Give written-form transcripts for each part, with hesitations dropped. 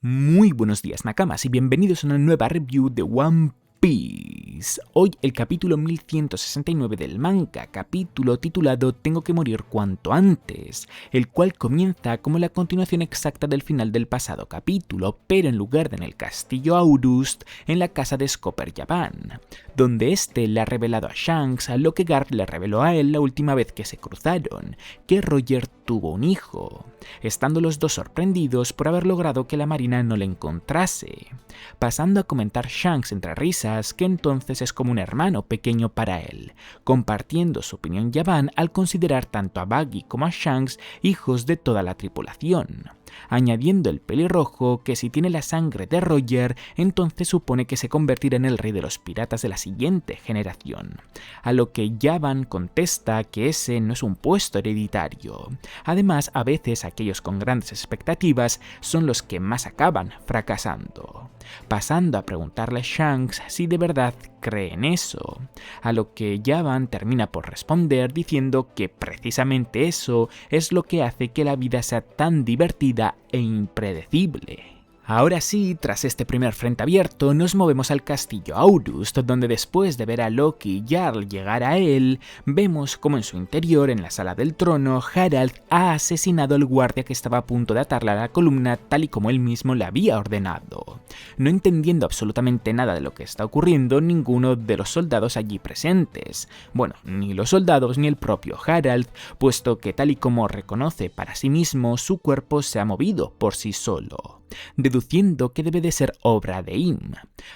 Muy buenos días, Nakamas, y bienvenidos a una nueva review de One Piece. Hoy el capítulo 1169 del manga, capítulo titulado Tengo que morir cuanto antes, el cual comienza como la continuación exacta del final del pasado capítulo, pero en lugar de en el castillo Aurust, en la casa de Scopper Yavin, donde este le ha revelado a Shanks lo que Garp le reveló a él la última vez que se cruzaron, que Roger tuvo un hijo, estando los dos sorprendidos por haber logrado que la marina no le encontrase, pasando a comentar Shanks entre risas que entonces es como un hermano pequeño para él, compartiendo su opinión Yavin al considerar tanto a Buggy como a Shanks hijos de toda la tripulación, añadiendo el pelirrojo que si tiene la sangre de Roger, entonces supone que se convertirá en el rey de los piratas de la siguiente generación, a lo que Yavin contesta que ese no es un puesto hereditario. Además, a veces aquellos con grandes expectativas son los que más acaban fracasando, pasando a preguntarle a Shanks si de verdad cree en eso, a lo que Yavin termina por responder diciendo que precisamente eso es lo que hace que la vida sea tan divertida e impredecible. Ahora sí, tras este primer frente abierto, nos movemos al castillo Aurust, donde después de ver a Loki y Jarl llegar a él, vemos como en su interior, en la sala del trono, Harald ha asesinado al guardia que estaba a punto de atarle a la columna tal y como él mismo le había ordenado. No entendiendo absolutamente nada de lo que está ocurriendo ninguno de los soldados allí presentes. Bueno, ni los soldados ni el propio Harald, puesto que tal y como reconoce para sí mismo, su cuerpo se ha movido por sí solo, deduciendo que debe de ser obra de Im,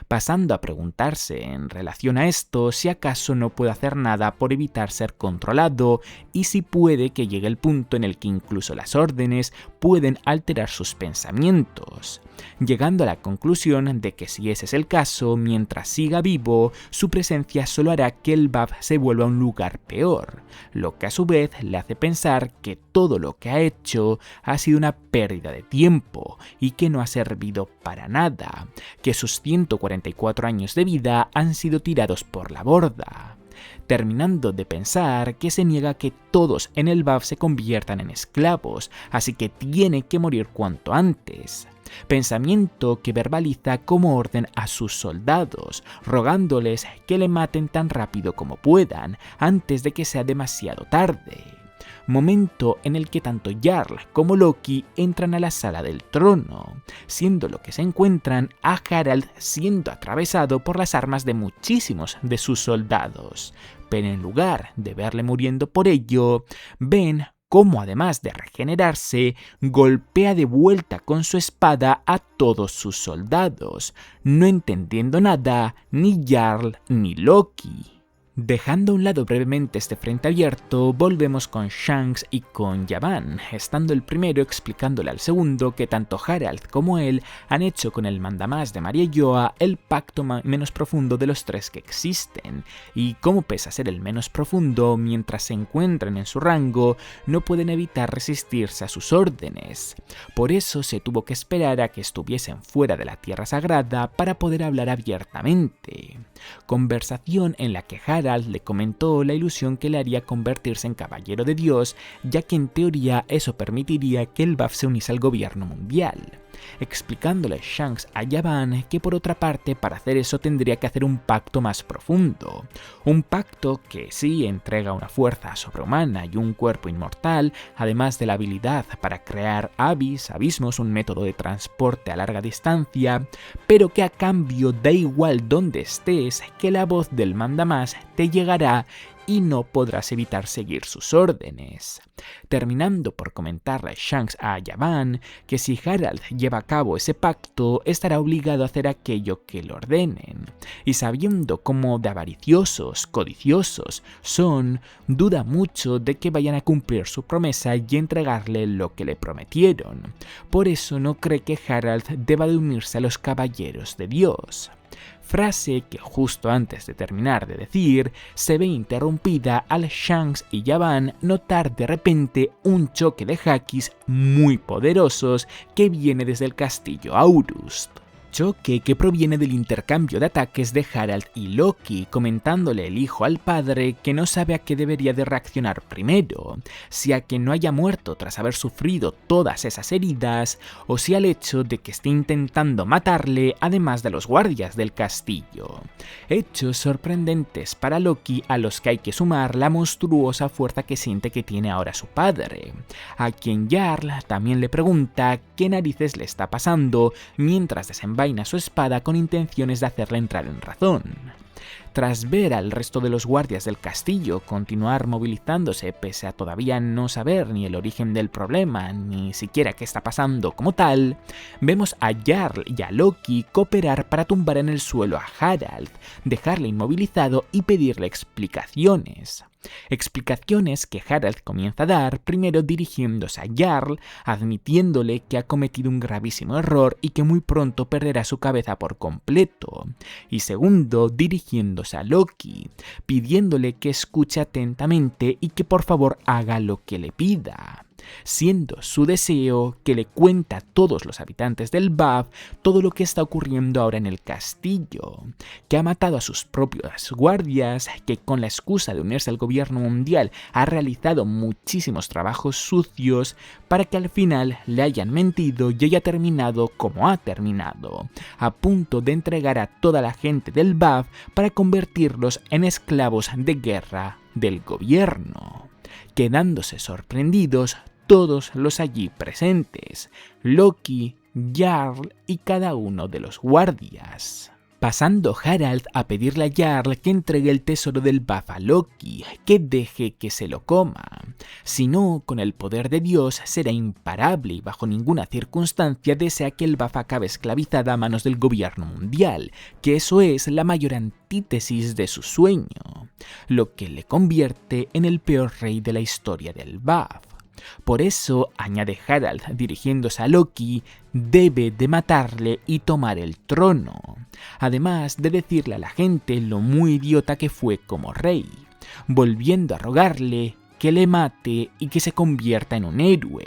pasando a preguntarse en relación a esto si acaso no puede hacer nada por evitar ser controlado y si puede que llegue el punto en el que incluso las órdenes pueden alterar sus pensamientos, llegando a la conclusión de que si ese es el caso, mientras siga vivo, su presencia solo hará que el BAF se vuelva un lugar peor, lo que a su vez le hace pensar que todo lo que ha hecho ha sido una pérdida de tiempo y que no ha servido para nada, que sus 144 años de vida han sido tirados por la borda, terminando de pensar que se niega a que todos en el BAF se conviertan en esclavos, así que tiene que morir cuanto antes. Pensamiento que verbaliza como orden a sus soldados, rogándoles que le maten tan rápido como puedan, antes de que sea demasiado tarde. Momento en el que tanto Jarl como Loki entran a la sala del trono, siendo lo que se encuentran a Harald siendo atravesado por las armas de muchísimos de sus soldados, pero en lugar de verle muriendo por ello, ven cómo además de regenerarse, golpea de vuelta con su espada a todos sus soldados, no entendiendo nada ni Jarl ni Loki. Dejando a un lado brevemente este frente abierto, volvemos con Shanks y con Yavin, estando el primero explicándole al segundo que tanto Harald como él han hecho con el mandamás de Maria Yoa el pacto menos profundo de los tres que existen, y como pese a ser el menos profundo, mientras se encuentran en su rango, no pueden evitar resistirse a sus órdenes. Por eso se tuvo que esperar a que estuviesen fuera de la Tierra Sagrada para poder hablar abiertamente. Conversación en la que Harald le comentó la ilusión que le haría convertirse en caballero de Dios, ya que en teoría eso permitiría que el BAF se uniese al gobierno mundial, explicándole Shanks a Yavin que por otra parte para hacer eso tendría que hacer un pacto más profundo, un pacto que sí entrega una fuerza sobrehumana y un cuerpo inmortal, además de la habilidad para crear abismos, un método de transporte a larga distancia, pero que a cambio da igual donde estés, que la voz del mandamás te llegará y no podrás evitar seguir sus órdenes, terminando por comentarle Shanks a Yavin que si Harald lleva a cabo ese pacto estará obligado a hacer aquello que le ordenen, y sabiendo cómo de avariciosos, codiciosos son, duda mucho de que vayan a cumplir su promesa y entregarle lo que le prometieron, por eso no cree que Harald deba de unirse a los caballeros de Dios. Frase que justo antes de terminar de decir, se ve interrumpida al Shanks y Yavin notar de repente un choque de hakis muy poderosos que viene desde el castillo Aurust. choque que proviene del intercambio de ataques de Harald y Loki, comentándole el hijo al padre que no sabe a qué debería de reaccionar primero, si a que no haya muerto tras haber sufrido todas esas heridas, o si al hecho de que esté intentando matarle además de los guardias del castillo. Hechos sorprendentes para Loki a los que hay que sumar la monstruosa fuerza que siente que tiene ahora su padre, a quien Jarl también le pregunta qué narices le está pasando mientras desenvaina su espada con intenciones de hacerle entrar en razón. Tras ver al resto de los guardias del castillo continuar movilizándose pese a todavía no saber ni el origen del problema ni siquiera qué está pasando como tal, vemos a Jarl y a Loki cooperar para tumbar en el suelo a Harald, dejarle inmovilizado y pedirle explicaciones. Explicaciones que Harald comienza a dar, primero dirigiéndose a Jarl, admitiéndole que ha cometido un gravísimo error y que muy pronto perderá su cabeza por completo, y segundo dirigiéndose a Loki, pidiéndole que escuche atentamente y que por favor haga lo que le pida, siendo su deseo que le cuente a todos los habitantes del BAF todo lo que está ocurriendo ahora en el castillo, que ha matado a sus propios guardias, que con la excusa de unirse al gobierno mundial ha realizado muchísimos trabajos sucios para que al final le hayan mentido y haya terminado como ha terminado, a punto de entregar a toda la gente del BAF para convertirlos en esclavos de guerra del gobierno, quedándose sorprendidos todos los allí presentes, Loki, Jarl y cada uno de los guardias. Pasando Harald a pedirle a Jarl que entregue el tesoro del BAF a Loki, que deje que se lo coma. Si no, con el poder de Dios será imparable y bajo ninguna circunstancia desea que el BAF acabe esclavizada a manos del gobierno mundial, que eso es la mayor antítesis de su sueño, lo que le convierte en el peor rey de la historia del BAF. Por eso, añade Harald dirigiéndose a Loki, debe de matarle y tomar el trono, además de decirle a la gente lo muy idiota que fue como rey, volviendo a rogarle que le mate y que se convierta en un héroe,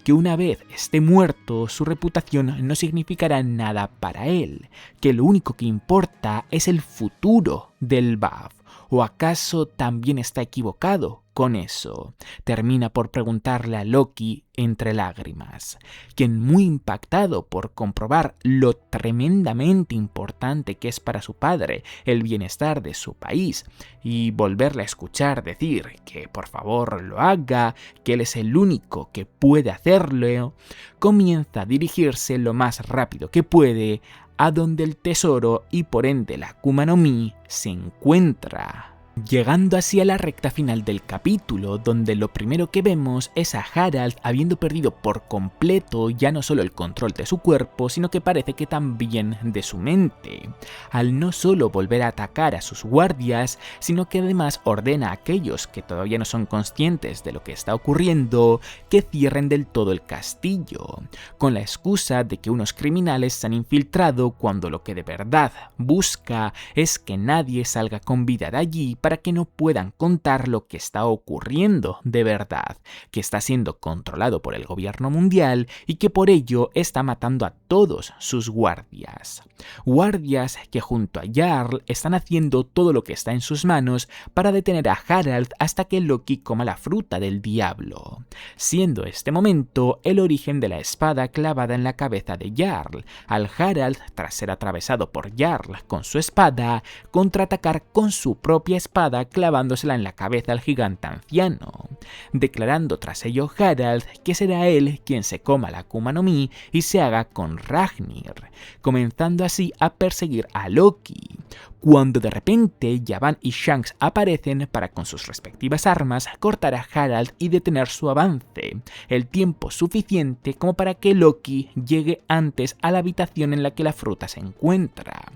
que una vez esté muerto su reputación no significará nada para él, que lo único que importa es el futuro del BAF. ¿O acaso también está equivocado con eso? Termina por preguntarle a Loki entre lágrimas, quien muy impactado por comprobar lo tremendamente importante que es para su padre el bienestar de su país y volverle a escuchar decir que por favor lo haga, que él es el único que puede hacerlo, comienza a dirigirse lo más rápido que puede a donde el tesoro y por ende la Akuma no Mi se encuentra. Llegando así a la recta final del capítulo, donde lo primero que vemos es a Harald habiendo perdido por completo ya no solo el control de su cuerpo, sino que parece que también de su mente, al no solo volver a atacar a sus guardias, sino que además ordena a aquellos que todavía no son conscientes de lo que está ocurriendo, que cierren del todo el castillo, con la excusa de que unos criminales se han infiltrado cuando lo que de verdad busca es que nadie salga con vida de allí para que no puedan contar lo que está ocurriendo de verdad, que está siendo controlado por el gobierno mundial y que por ello está matando a todos sus guardias. Guardias que junto a Jarl están haciendo todo lo que está en sus manos para detener a Harald hasta que Loki coma la fruta del diablo, siendo este momento el origen de la espada clavada en la cabeza de Jarl, al Harald, tras ser atravesado por Jarl con su espada, contraatacar con su propia espada clavándosela en la cabeza al gigante anciano, declarando tras ello Harald que será él quien se coma la Akuma no Mi y se haga con Ragnir, comenzando así a perseguir a Loki, cuando de repente Javan y Shanks aparecen para con sus respectivas armas cortar a Harald y detener su avance, el tiempo suficiente como para que Loki llegue antes a la habitación en la que la fruta se encuentra.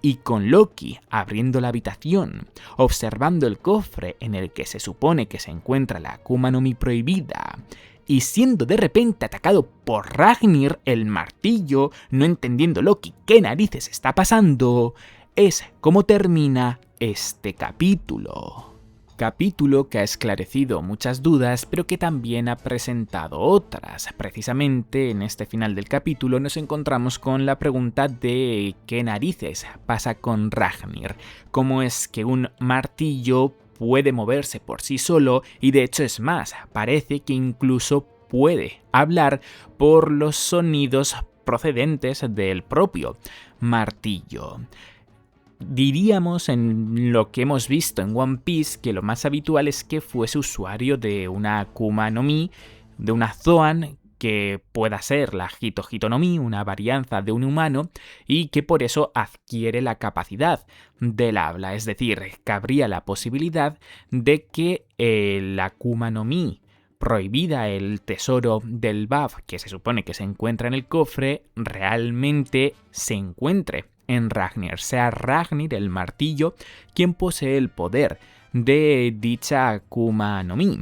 Y con Loki abriendo la habitación, observando el cofre en el que se supone que se encuentra la Akuma no Mi prohibida, y siendo de repente atacado por Ragnir el martillo, no entendiendo Loki qué narices está pasando, es como termina este capítulo. Capítulo que ha esclarecido muchas dudas, pero que también ha presentado otras. Precisamente en este final del capítulo nos encontramos con la pregunta de ¿qué narices pasa con Ragnir? ¿Cómo es que un martillo puede moverse por sí solo? Y de hecho es más, parece que incluso puede hablar por los sonidos procedentes del propio martillo. Diríamos en lo que hemos visto en One Piece que lo más habitual es que fuese usuario de una Akuma no Mi, de una Zoan que pueda ser la Hito Hito no Mi, una varianza de un humano, y que por eso adquiere la capacidad del habla. Es decir, cabría la posibilidad de que la Akuma no Mi prohibida, el tesoro del BAF, que se supone que se encuentra en el cofre, realmente se encuentre en Ragnir, sea Ragnir, el martillo, quien posee el poder de dicha Akuma no Mi.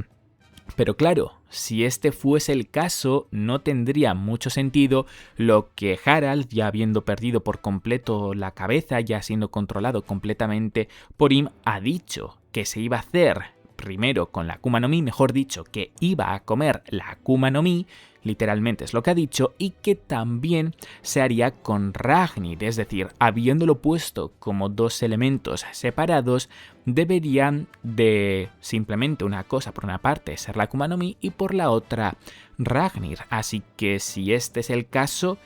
Pero claro, si este fuese el caso, no tendría mucho sentido lo que Harald, ya habiendo perdido por completo la cabeza, ya siendo controlado completamente por Im, ha dicho que se iba a hacer primero con la Akuma no Mi, mejor dicho, que iba a comer la Akuma no Mi, literalmente es lo que ha dicho, y que también se haría con Ragnir, es decir, habiéndolo puesto como dos elementos separados, deberían de simplemente una cosa por una parte ser la Akuma no Mi y por la otra Ragnir. Así que si este es el caso,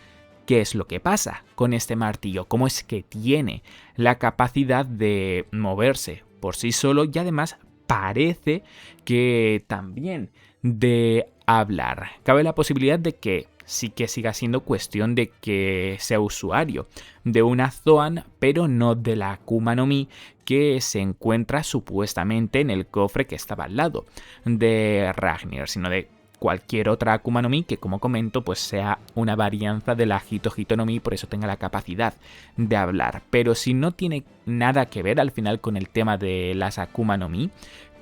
¿qué es lo que pasa con este martillo? ¿Cómo es que tiene la capacidad de moverse por sí solo y además parece que también de hablar? Cabe la posibilidad de que sí que siga siendo cuestión de que sea usuario de una Zoan, pero no de la Akuma no Mi que se encuentra supuestamente en el cofre que estaba al lado de Ragnir, sino de cualquier otra Akuma no Mi que, como comento, pues sea una varianza de la Hito Hito no Mi, por eso tenga la capacidad de hablar. Pero si no tiene nada que ver al final con el tema de las Akuma no Mi,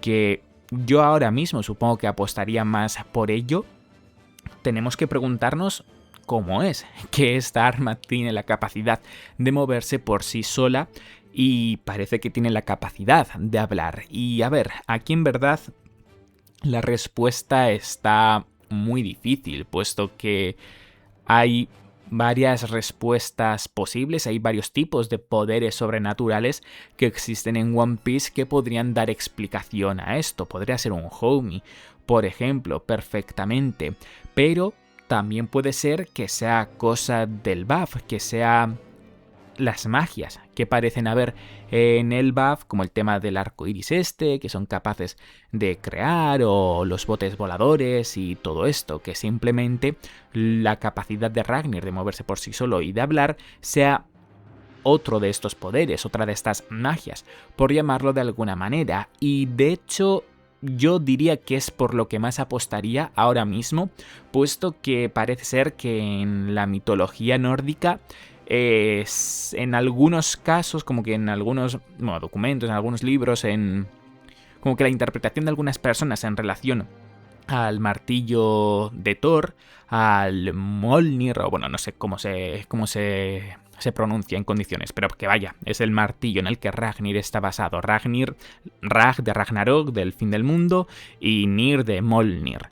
que yo ahora mismo supongo que apostaría más por ello, tenemos que preguntarnos cómo es que esta arma tiene la capacidad de moverse por sí sola y parece que tiene la capacidad de hablar. Y a ver, aquí en verdad la respuesta está muy difícil, puesto que hay varias respuestas posibles, hay varios tipos de poderes sobrenaturales que existen en One Piece que podrían dar explicación a esto. Podría ser un Homie, por ejemplo, perfectamente, pero también puede ser que sea cosa del BAF, que sea las magias que parecen haber en el BAF, como el tema del arco iris que son capaces de crear, o los botes voladores y todo esto, que simplemente la capacidad de Ragnir de moverse por sí solo y de hablar sea otro de estos poderes, otra de estas magias, por llamarlo de alguna manera. Y de hecho yo diría que es por lo que más apostaría ahora mismo, puesto que parece ser que en la mitología nórdica en algunos casos, como que en algunos documentos, en algunos libros, como que la interpretación de algunas personas en relación al martillo de Thor, al Mjolnir, o bueno, no sé cómo se pronuncia en condiciones, pero que vaya, es el martillo en el que Ragnir está basado. Rag de Ragnarok, del fin del mundo, y Nir de Mjolnir.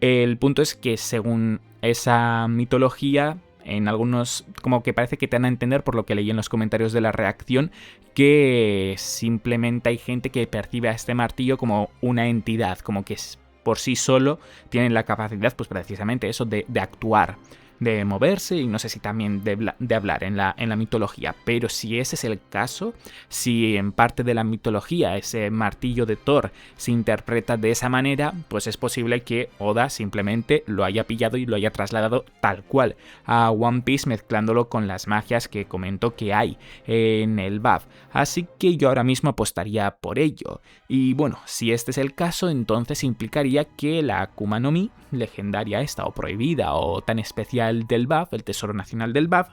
El punto es que según esa mitología, en algunos, como que parece que te dan a entender, por lo que leí en los comentarios de la reacción, que simplemente hay gente que percibe a este martillo como una entidad, como que por sí solo tienen la capacidad, pues precisamente eso, de actuar, de moverse y no sé si también de hablar en la mitología. Pero si ese es el caso, si en parte de la mitología ese martillo de Thor se interpreta de esa manera, pues es posible que Oda simplemente lo haya pillado y lo haya trasladado tal cual a One Piece, mezclándolo con las magias que comento que hay en el BAF. Así que yo ahora mismo apostaría por ello. Y bueno, si este es el caso, entonces implicaría que la Akuma no Mi, legendaria esta o prohibida o tan especial del BAF, el tesoro nacional del BAF,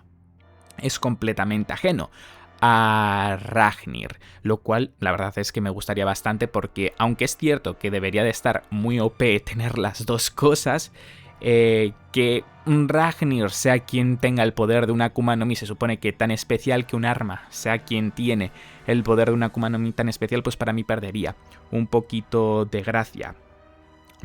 es completamente ajeno a Ragnir, lo cual la verdad es que me gustaría bastante, porque aunque es cierto que debería de estar muy OP tener las dos cosas, que Ragnir sea quien tenga el poder de una Akuma no Mi, se supone que tan especial que un arma sea quien tiene el poder de una Akuma no Mi tan especial, pues para mí perdería un poquito de gracia.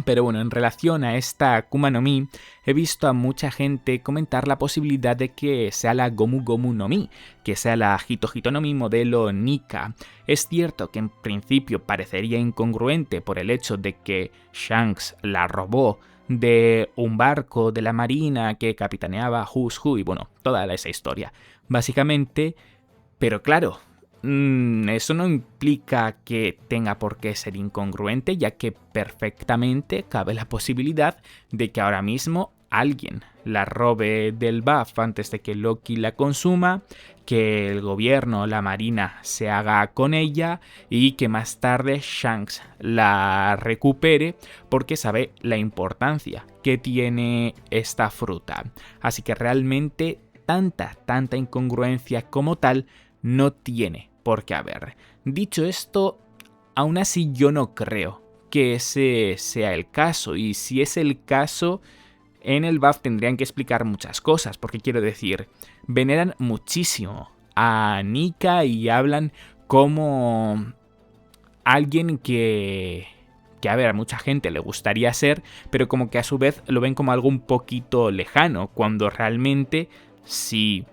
Pero bueno, en relación a esta Akuma no Mi, he visto a mucha gente comentar la posibilidad de que sea la Gomu Gomu no Mi, que sea la Hito Hito no Mi modelo Nika. Es cierto que en principio parecería incongruente por el hecho de que Shanks la robó de un barco de la marina que capitaneaba Who's Who y bueno, toda esa historia, básicamente, pero claro, eso no implica que tenga por qué ser incongruente, ya que perfectamente cabe la posibilidad de que ahora mismo alguien la robe del buff antes de que Loki la consuma, que el gobierno, la marina, se haga con ella y que más tarde Shanks la recupere porque sabe la importancia que tiene esta fruta. Así que realmente tanta incongruencia como tal no tiene por qué haber. Dicho esto, aún así yo no creo que ese sea el caso, y si es el caso, en el buff tendrían que explicar muchas cosas, porque quiero decir, veneran muchísimo a Nika y hablan como alguien que a ver, a mucha gente le gustaría ser, pero como que a su vez lo ven como algo un poquito lejano, cuando realmente si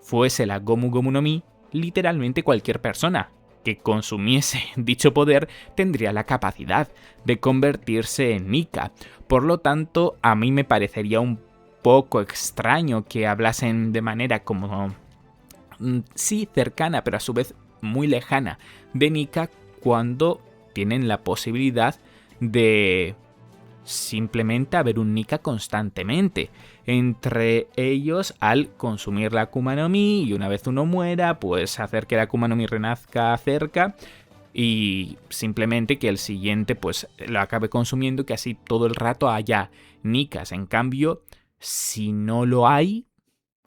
fuese la Gomu Gomu no Mi, literalmente cualquier persona que consumiese dicho poder tendría la capacidad de convertirse en Nika. Por lo tanto, a mí me parecería un poco extraño que hablasen de manera como sí cercana, pero a su vez muy lejana de Nika cuando tienen la posibilidad de simplemente haber un Nika constantemente entre ellos al consumir la Akuma no Mi, y una vez uno muera pues hacer que la Akuma no Mi renazca cerca y simplemente que el siguiente pues lo acabe consumiendo y que así todo el rato haya Nikas. En cambio, si no lo hay,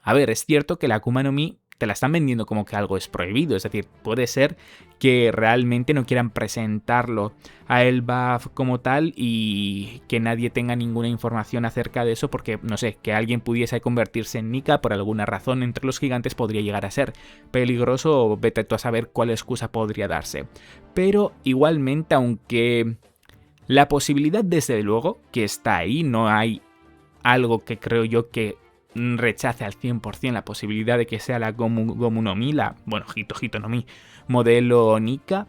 a ver, es cierto que la Akuma no Mi te la están vendiendo como que algo es prohibido, es decir, puede ser que realmente no quieran presentarlo a el buff como tal y que nadie tenga ninguna información acerca de eso porque, no sé, que alguien pudiese convertirse en Nika por alguna razón entre los gigantes podría llegar a ser peligroso o vete tú a saber cuál excusa podría darse. Pero igualmente, aunque la posibilidad desde luego que está ahí, no hay algo que creo yo que rechace al 100% la posibilidad de que sea la Gomu Gomu no Mi, la, bueno, Hito Hito no Mi modelo Nika.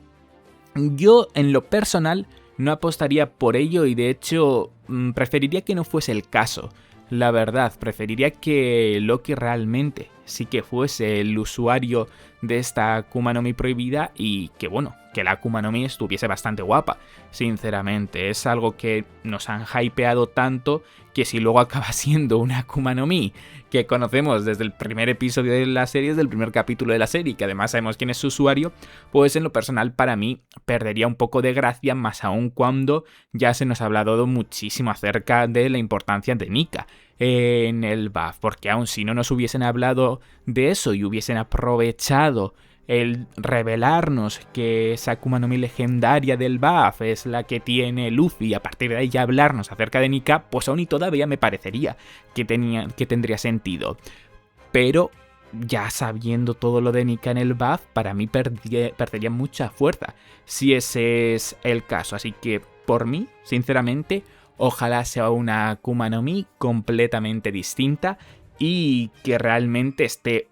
Yo en lo personal no apostaría por ello y de hecho preferiría que no fuese el caso. La verdad, preferiría que Loki realmente sí que fuese el usuario de esta Akuma no Mi prohibida y que bueno, que la Akuma no Mi estuviese bastante guapa, sinceramente. Es algo que nos han hypeado tanto que si luego acaba siendo una Akuma no Mi que conocemos desde el primer episodio de la serie, desde el primer capítulo de la serie, que además sabemos quién es su usuario, pues en lo personal para mí perdería un poco de gracia, más aún cuando ya se nos ha hablado muchísimo acerca de la importancia de Nika en el buff, porque aun si no nos hubiesen hablado de eso y hubiesen aprovechado el revelarnos que esa Akuma no Mi legendaria del buff es la que tiene Luffy y a partir de ahí ya hablarnos acerca de Nika, pues aún y todavía me parecería que tendría sentido. Pero ya sabiendo todo lo de Nika en el buff, para mí perdería mucha fuerza si ese es el caso. Así que por mí, sinceramente, ojalá sea una Akuma no Mi completamente distinta y que realmente esté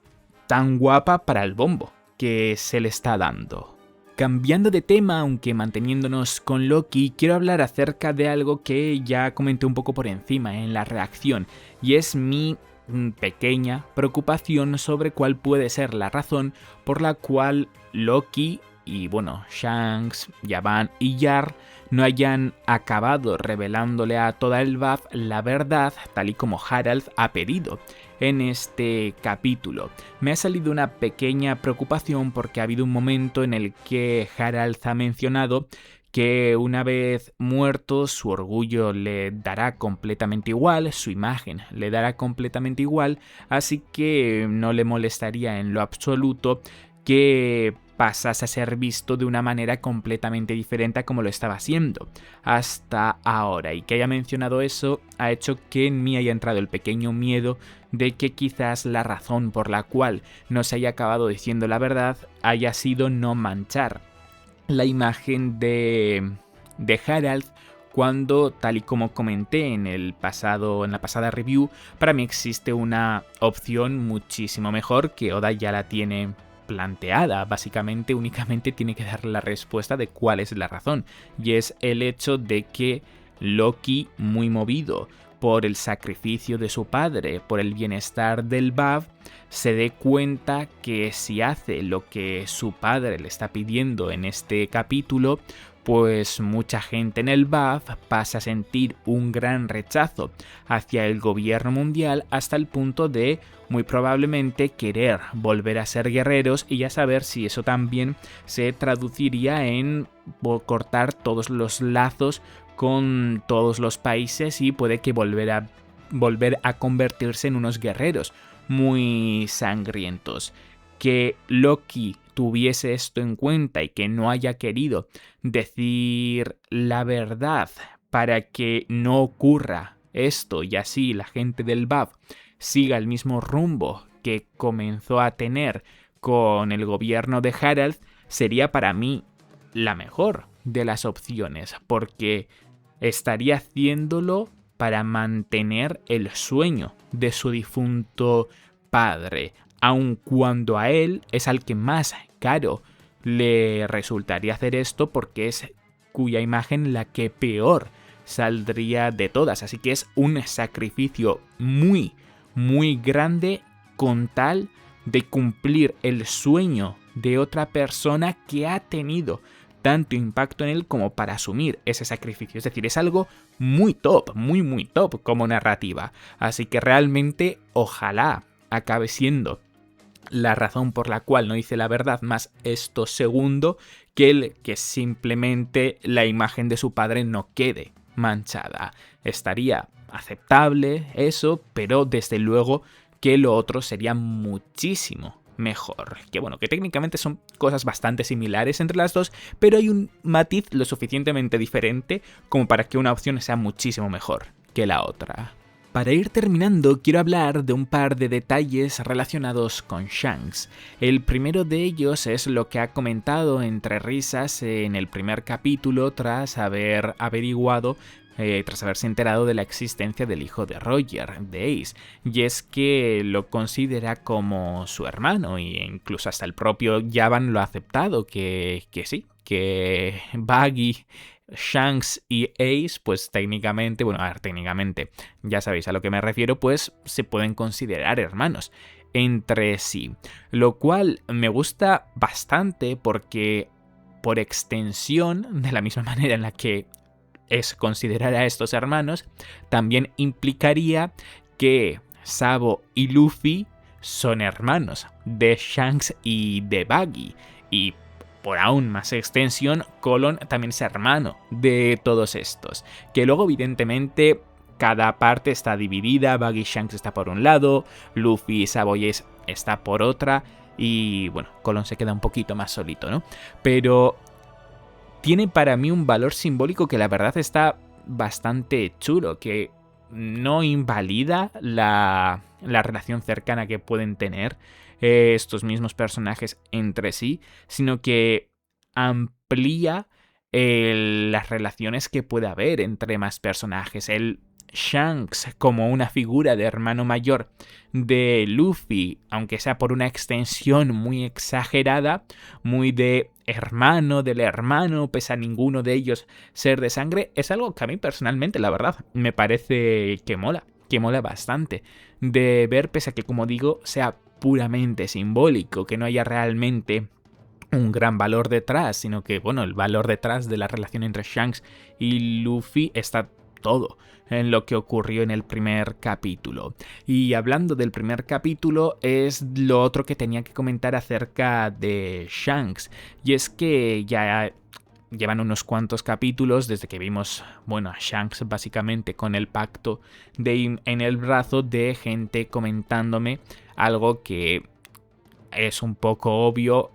tan guapa para el bombo que se le está dando. Cambiando de tema, aunque manteniéndonos con Loki, quiero hablar acerca de algo que ya comenté un poco por encima en la reacción, y es mi pequeña preocupación sobre cuál puede ser la razón por la cual Loki y bueno, Shanks, Yaban y Yar no hayan acabado revelándole a toda el buff la verdad tal y como Harald ha pedido en este capítulo. Me ha salido una pequeña preocupación porque ha habido un momento en el que Harald ha mencionado que una vez muerto su orgullo le dará completamente igual, su imagen le dará completamente igual, así que no le molestaría en lo absoluto que pasase a ser visto de una manera completamente diferente a como lo estaba siendo hasta ahora. Y que haya mencionado eso ha hecho que en mí haya entrado el pequeño miedo de que quizás la razón por la cual no se haya acabado diciendo la verdad haya sido no manchar la imagen de Harald, cuando, tal y como comenté en la pasada review, para mí existe una opción muchísimo mejor que Oda ya la tiene planteada. Básicamente únicamente tiene que dar la respuesta de cuál es la razón, y es el hecho de que Loki, muy movido por el sacrificio de su padre, por el bienestar del BAF, se dé cuenta que si hace lo que su padre le está pidiendo en este capítulo, pues mucha gente en el BAF pasa a sentir un gran rechazo hacia el gobierno mundial, hasta el punto de muy probablemente querer volver a ser guerreros, y ya saber si eso también se traduciría en cortar todos los lazos con todos los países y puede que volver a convertirse en unos guerreros muy sangrientos. Que Loki tuviese esto en cuenta y que no haya querido decir la verdad para que no ocurra esto, y así la gente del BAF siga el mismo rumbo que comenzó a tener con el gobierno de Harald, sería para mí la mejor de las opciones, porque estaría haciéndolo para mantener el sueño de su difunto padre, aun cuando a él es al que más caro le resultaría hacer esto, porque es cuya imagen la que peor saldría de todas. Así que es un sacrificio muy, muy grande con tal de cumplir el sueño de otra persona que ha tenido tanto impacto en él como para asumir ese sacrificio. Es decir, es algo muy top, muy muy top como narrativa. Así que realmente ojalá acabe siendo la razón por la cual no dice la verdad, más esto segundo, que simplemente la imagen de su padre no quede manchada. Estaría aceptable eso, pero desde luego que lo otro sería muchísimo mejor. Que bueno, que técnicamente son cosas bastante similares entre las dos, pero hay un matiz lo suficientemente diferente como para que una opción sea muchísimo mejor que la otra. Para ir terminando, quiero hablar de un par de detalles relacionados con Shanks. El primero de ellos es lo que ha comentado entre risas en el primer capítulo tras haber averiguado, tras haberse enterado de la existencia del hijo de Roger, de Ace, y es que lo considera como su hermano, e incluso hasta el propio Yavan lo ha aceptado, que sí, que Buggy, Shanks y Ace, pues técnicamente, técnicamente, ya sabéis a lo que me refiero, pues se pueden considerar hermanos entre sí. Lo cual me gusta bastante porque, por extensión, de la misma manera en la que es considerar a estos hermanos, también implicaría que Sabo y Luffy son hermanos de Shanks y de Buggy, y por aún más extensión, Colon también es hermano de todos estos, que luego evidentemente cada parte está dividida. Buggy y Shanks está por un lado, Luffy y Sabo y Ace está por otra, y bueno, Colon se queda un poquito más solito, ¿no? Pero tiene para mí un valor simbólico que la verdad está bastante chulo, que no invalida la relación cercana que pueden tener estos mismos personajes entre sí, sino que amplía las relaciones que puede haber entre más personajes. El Shanks como una figura de hermano mayor de Luffy, aunque sea por una extensión muy exagerada, muy de hermano del hermano, pese a ninguno de ellos ser de sangre, es algo que a mí personalmente, la verdad, me parece que mola bastante de ver, pese a que, como digo, sea puramente simbólico, que no haya realmente un gran valor detrás, sino que, bueno, el valor detrás de la relación entre Shanks y Luffy está todo en lo que ocurrió en el primer capítulo. Y hablando del primer capítulo, es lo otro que tenía que comentar acerca de Shanks, y es que ya llevan unos cuantos capítulos desde que vimos, bueno, a Shanks básicamente con el pacto en el brazo, de gente comentándome algo que es un poco obvio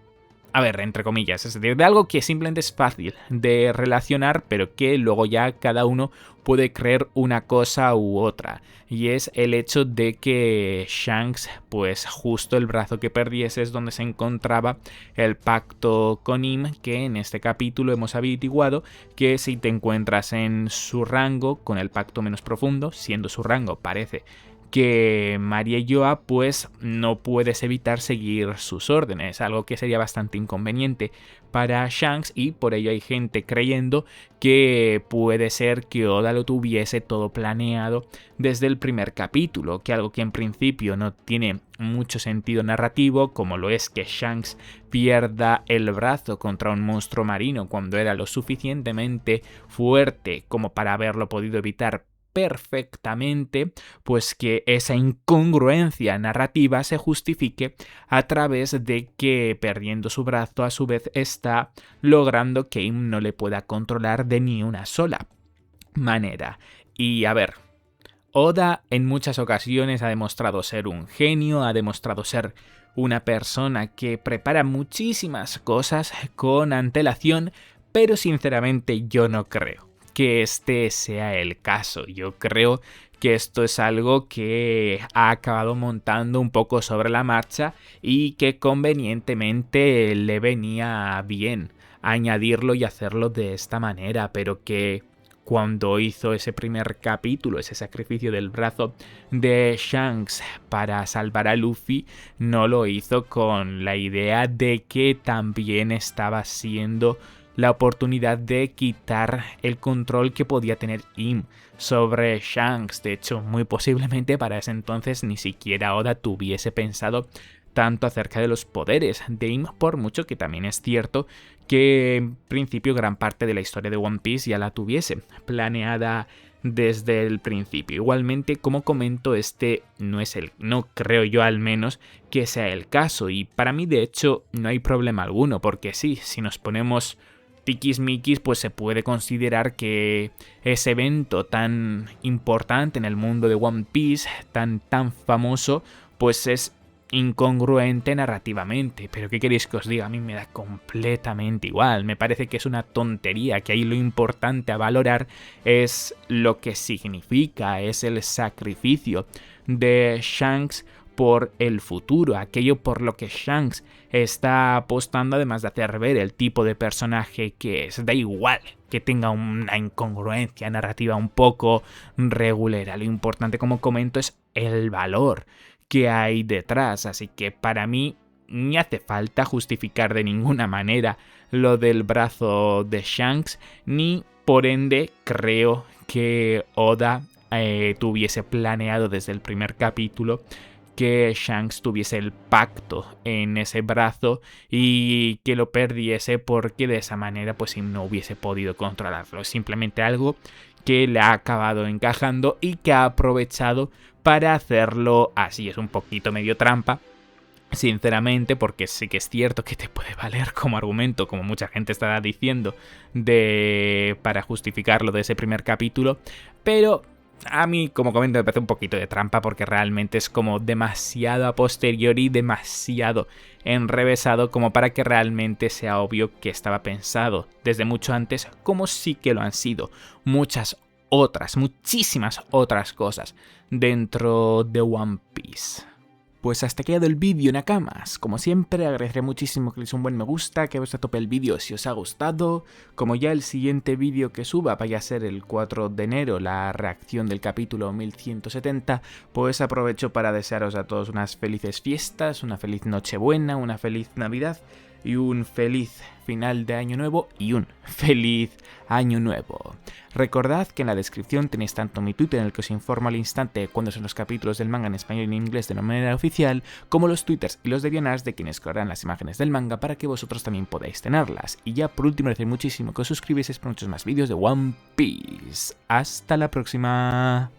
a ver, entre comillas, es decir, de algo que simplemente es fácil de relacionar, pero que luego ya cada uno puede creer una cosa u otra. Y es el hecho de que Shanks, pues justo el brazo que perdiese es donde se encontraba el pacto con Im, que en este capítulo hemos averiguado que si te encuentras en su rango, con el pacto menos profundo, siendo su rango, parece que Maria Joa pues no puedes evitar seguir sus órdenes, algo que sería bastante inconveniente para Shanks, y por ello hay gente creyendo que puede ser que Oda lo tuviese todo planeado desde el primer capítulo, que algo que en principio no tiene mucho sentido narrativo, como lo es que Shanks pierda el brazo contra un monstruo marino cuando era lo suficientemente fuerte como para haberlo podido evitar perfectamente, pues que esa incongruencia narrativa se justifique a través de que perdiendo su brazo a su vez está logrando que Im no le pueda controlar de ni una sola manera. Y a ver, Oda en muchas ocasiones ha demostrado ser un genio, ha demostrado ser una persona que prepara muchísimas cosas con antelación, pero sinceramente yo no creo que este sea el caso. Yo creo que esto es algo que ha acabado montando un poco sobre la marcha y que convenientemente le venía bien añadirlo y hacerlo de esta manera, pero que cuando hizo ese primer capítulo, ese sacrificio del brazo de Shanks para salvar a Luffy, no lo hizo con la idea de que también estaba siendo la oportunidad de quitar el control que podía tener Im sobre Shanks. De hecho, muy posiblemente para ese entonces ni siquiera Oda tuviese pensado tanto acerca de los poderes de Im, por mucho que también es cierto que en principio gran parte de la historia de One Piece ya la tuviese planeada desde el principio. Igualmente, como comento, este no creo yo al menos que sea el caso, y para mí de hecho no hay problema alguno, porque sí, si nos ponemos tiquismiquis, pues se puede considerar que ese evento tan importante en el mundo de One Piece, tan famoso, pues es incongruente narrativamente. Pero ¿qué queréis que os diga? A mí me da completamente igual. Me parece que es una tontería, que ahí lo importante a valorar es lo que significa, es el sacrificio de Shanks por el futuro, aquello por lo que Shanks está apostando, además de hacer ver el tipo de personaje que es. Da igual que tenga una incongruencia narrativa un poco regulera, lo importante, como comento, es el valor que hay detrás, así que para mí ni hace falta justificar de ninguna manera lo del brazo de Shanks, ni por ende creo que Oda tuviese planeado desde el primer capítulo que Shanks tuviese el pacto en ese brazo y que lo perdiese porque de esa manera pues no hubiese podido controlarlo. Es simplemente algo que le ha acabado encajando y que ha aprovechado para hacerlo así. Es un poquito medio trampa, sinceramente, porque sí que es cierto que te puede valer como argumento, como mucha gente está diciendo, para justificarlo de ese primer capítulo, pero a mí, como comento, me parece un poquito de trampa porque realmente es como demasiado a posteriori, demasiado enrevesado como para que realmente sea obvio que estaba pensado desde mucho antes, como sí que lo han sido muchísimas otras cosas dentro de One Piece. Pues hasta aquí ha quedado el vídeo, Nakamas. Como siempre, agradeceré muchísimo que le deis un buen me gusta, que veáis a tope el vídeo si os ha gustado. Como ya el siguiente vídeo que suba vaya a ser el 4 de enero, la reacción del capítulo 1170, pues aprovecho para desearos a todos unas felices fiestas, una feliz Nochebuena, una feliz Navidad y un feliz final de año nuevo y un feliz año nuevo. Recordad que en la descripción tenéis tanto mi Twitter, en el que os informo al instante cuando son los capítulos del manga en español y en inglés de manera oficial, como los twitters y los DeviantArt de quienes crearán las imágenes del manga para que vosotros también podáis tenerlas. Y ya por último, agradecer muchísimo que os suscribáis para muchos más vídeos de One Piece. Hasta la próxima.